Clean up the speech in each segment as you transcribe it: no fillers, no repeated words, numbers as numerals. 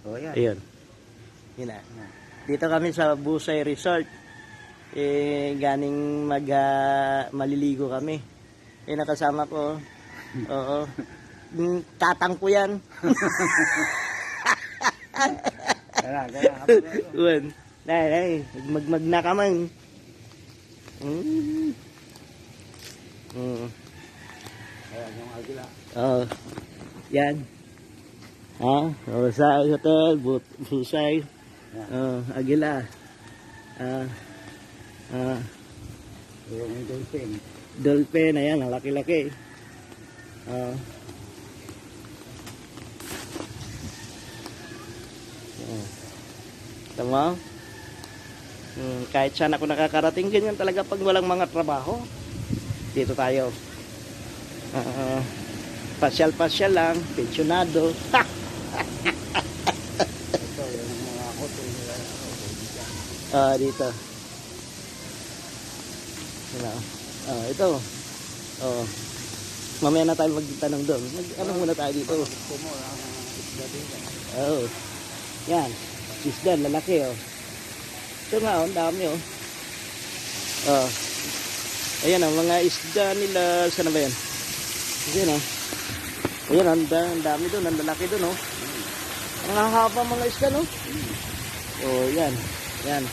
Oh, yan. Ayun. Yun na. Dito kami sa Busay Resort. Ganing maliligo kami. Nakasama ko. Oo. Tatang ko yan. Uwan. Nay, magmag na ka man. Ayan, yung agila. Oo. Yan. Ha? Busay Hotel, Busay. Agila. Yung dolphin. Dolphin, ayan, ang laki-laki. Tama? Kahit saan ako nakakarating, ganyan talaga pag walang mga trabaho. Dito tayo. Pasyal-pasyal lang, pensionado. Ito, yung mga hotel nila. Dito. Ito. Mamaya na tayo magtanong doon. Ano muna tayo dito? Yan. Isda, lalaki Ito nga ang dami Ayan ang mga isda nila. Saan ba yan? Ayan Ayan ang dami doon. Ang lalaki doon Ang hahaba mga isda yan. Yan.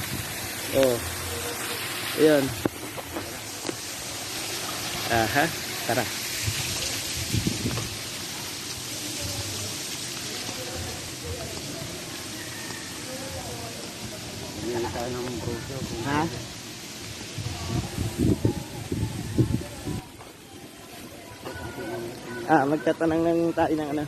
Ayan. Aha. Tara. Bili tayo ng bruso. Ha? Magtatanong ng tayo ng ano.